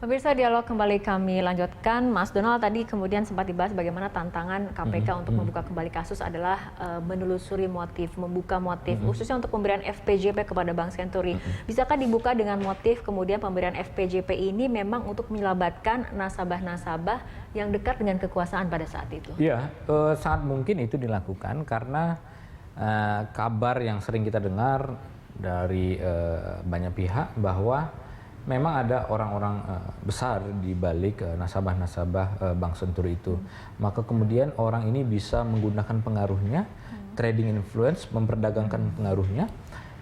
Pemirsa, dialog kembali kami lanjutkan. Mas Donald tadi kemudian sempat dibahas bagaimana tantangan KPK untuk membuka kembali kasus adalah menelusuri motif, membuka motif, khususnya untuk pemberian FPJP kepada Bank Senturi. Bisakah dibuka dengan motif kemudian pemberian FPJP ini memang untuk menyelamatkan nasabah-nasabah yang dekat dengan kekuasaan pada saat itu? Iya, sangat mungkin itu dilakukan karena kabar yang sering kita dengar dari banyak pihak bahwa memang ada orang-orang besar di balik nasabah-nasabah Bank Senturi itu. Maka kemudian orang ini bisa menggunakan pengaruhnya, trading influence, memperdagangkan pengaruhnya.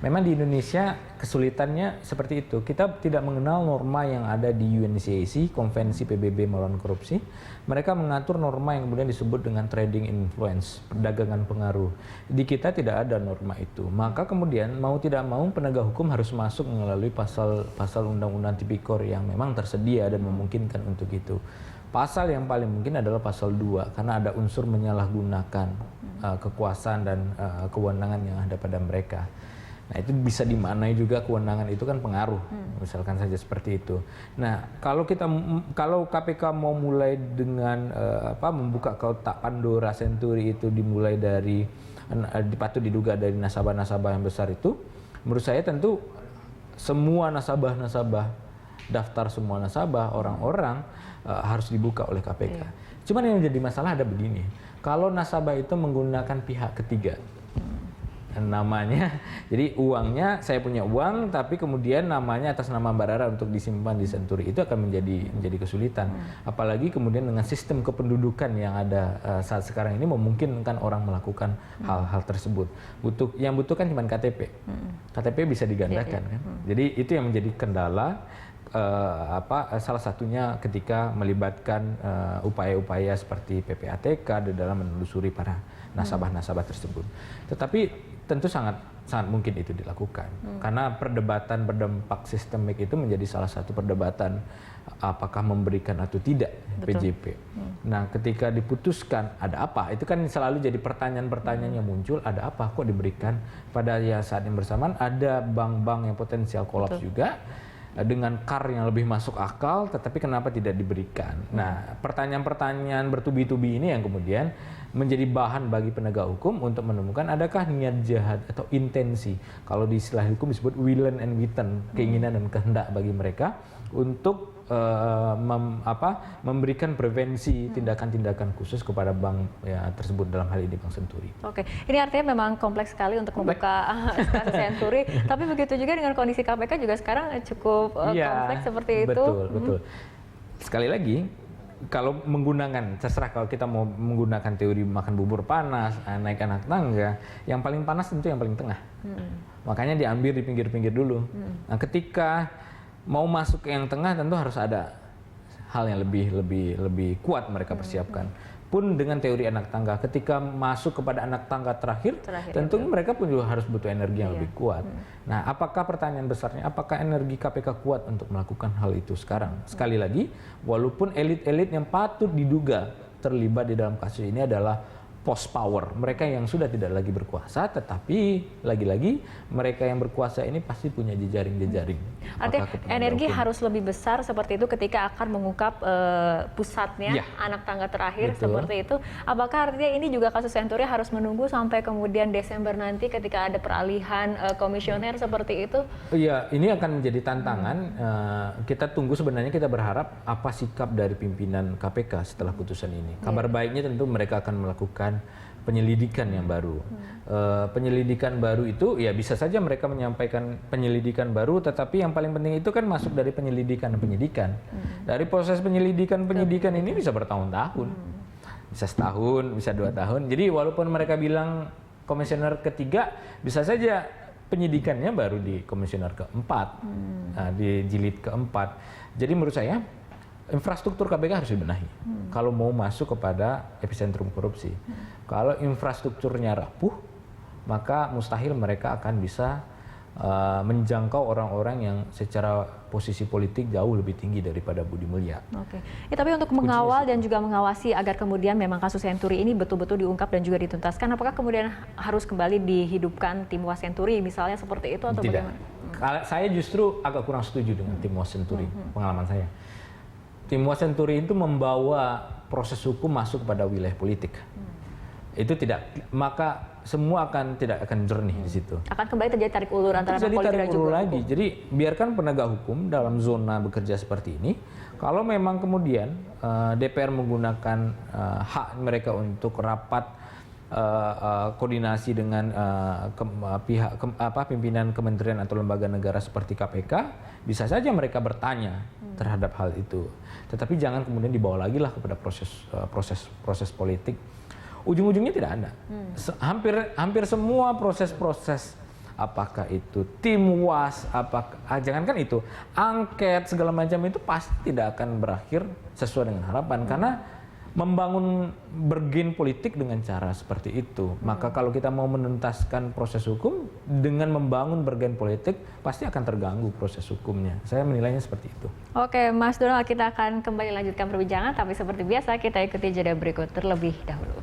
Memang di Indonesia kesulitannya seperti itu. Kita tidak mengenal norma yang ada di UNCAC, Konvensi PBB melawan korupsi. Mereka mengatur norma yang kemudian disebut dengan trading influence, perdagangan pengaruh. Di kita tidak ada norma itu. Maka kemudian mau tidak mau penegak hukum harus masuk melalui pasal Undang-Undang Tipikor yang memang tersedia dan memungkinkan untuk itu. Pasal yang paling mungkin adalah pasal 2 karena ada unsur menyalahgunakan kekuasaan dan kewenangan yang ada pada mereka. Nah, itu bisa dimaknai juga kewenangan itu kan pengaruh, misalkan saja seperti itu. Nah, kalau KPK mau mulai dengan membuka kotak Pandora Senturi itu dimulai dari patut diduga dari nasabah-nasabah yang besar itu, menurut saya tentu semua nasabah-nasabah, daftar semua nasabah, orang-orang harus dibuka oleh KPK. Cuman yang jadi masalah ada begini, kalau nasabah itu menggunakan pihak ketiga, namanya, jadi uangnya saya punya uang, tapi kemudian namanya atas nama Mbak Rara untuk disimpan di Senturi, itu akan menjadi kesulitan. Apalagi kemudian dengan sistem kependudukan yang ada saat sekarang ini memungkinkan orang melakukan hal-hal tersebut. Yang butuhkan cuma KTP. KTP bisa digandakan kan. Jadi itu yang menjadi kendala. Salah satunya ketika melibatkan upaya-upaya seperti PPATK di dalam menelusuri para nasabah-nasabah tersebut. Tetapi tentu sangat mungkin itu dilakukan karena perdebatan berdampak sistemik itu menjadi salah satu perdebatan apakah memberikan atau tidak PJP. Nah, ketika diputuskan ada apa, itu kan selalu jadi pertanyaan-pertanyaan yang muncul, ada apa kok diberikan pada saat yang bersamaan ada bank-bank yang potensial kolaps juga dengan CAR yang lebih masuk akal, tetapi kenapa tidak diberikan? Nah, pertanyaan-pertanyaan bertubi-tubi ini yang kemudian menjadi bahan bagi penegak hukum untuk menemukan adakah niat jahat atau intensi. Kalau di istilah hukum disebut willen and witten, keinginan dan kehendak bagi mereka untuk memberikan prevensi tindakan-tindakan khusus kepada bank tersebut, dalam hal ini Bank Senturi. Oke, ini artinya memang kompleks sekali untuk membuka kasus Senturi, tapi begitu juga dengan kondisi KPK juga sekarang cukup kompleks seperti itu. Betul. Sekali lagi, kalau menggunakan, terserah kalau kita mau menggunakan teori makan bubur panas, naik anak tangga, yang paling panas tentu yang paling tengah. Makanya diambil di pinggir-pinggir dulu. Nah, ketika mau masuk ke yang tengah tentu harus ada hal yang lebih kuat mereka persiapkan. Pun dengan teori anak tangga, ketika masuk kepada anak tangga terakhir tentu mereka pun juga harus butuh energi yang lebih kuat. Nah, apakah pertanyaan besarnya, apakah energi KPK kuat untuk melakukan hal itu sekarang? Sekali lagi, walaupun elit-elit yang patut diduga terlibat di dalam kasus ini adalah post power, mereka yang sudah tidak lagi berkuasa, tetapi lagi-lagi mereka yang berkuasa ini pasti punya jejaring-jejaring. Artinya energi harus lebih besar seperti itu ketika akan mengungkap pusatnya anak tangga terakhir. Seperti itu. Apakah artinya ini juga kasus Senturi harus menunggu sampai kemudian Desember nanti ketika ada peralihan komisioner seperti itu? Iya, ini akan menjadi tantangan. Kita tunggu, sebenarnya kita berharap apa sikap dari pimpinan KPK setelah putusan ini. Kabar baiknya tentu mereka akan melakukan penyelidikan yang baru. Penyelidikan baru itu ya bisa saja mereka menyampaikan penyelidikan baru, tetapi yang paling penting itu kan masuk dari penyelidikan dan penyidikan. Dari proses penyelidikan ini bisa bertahun-tahun. Bisa setahun, bisa 2 tahun. Jadi walaupun mereka bilang komisioner ketiga, bisa saja penyidikannya baru di komisioner keempat, di jilid keempat. Jadi menurut saya infrastruktur KPK harus dibenahi kalau mau masuk kepada epicentrum korupsi. Kalau infrastrukturnya rapuh, maka mustahil mereka akan bisa menjangkau orang-orang yang secara posisi politik jauh lebih tinggi daripada Budi Mulya. Oke. Tapi untuk mengawal dan juga mengawasi agar kemudian memang kasus Senturi ini betul-betul diungkap dan juga dituntaskan, apakah kemudian harus kembali dihidupkan tim Was Senturi misalnya seperti itu atau Tidak. bagaimana? Saya justru agak kurang setuju dengan tim Was Senturi, pengalaman saya. Timuas Senturi itu membawa proses hukum masuk pada wilayah politik. Itu tidak, maka semua tidak akan jernih di situ. Akan kembali terjadi tarik ulur antara Jadi politik tarik dan ulur juga lagi. hukum. Jadi biarkan penegak hukum dalam zona bekerja seperti ini. Kalau memang kemudian DPR menggunakan hak mereka untuk rapat koordinasi dengan pimpinan kementerian atau lembaga negara seperti KPK, bisa saja mereka bertanya terhadap hal itu. Tetapi jangan kemudian dibawa lagi lah kepada proses politik. Ujung-ujungnya tidak ada. Hampir semua proses-proses, apakah itu Timuas, jangankan itu, angket segala macam itu pasti tidak akan berakhir sesuai dengan harapan karena membangun bergen politik dengan cara seperti itu. Maka kalau kita mau menuntaskan proses hukum dengan membangun bergen politik, pasti akan terganggu proses hukumnya. Saya menilainya seperti itu. Oke, Mas Donald, kita akan kembali lanjutkan perbincangan, tapi seperti biasa kita ikuti jeda berikut terlebih dahulu.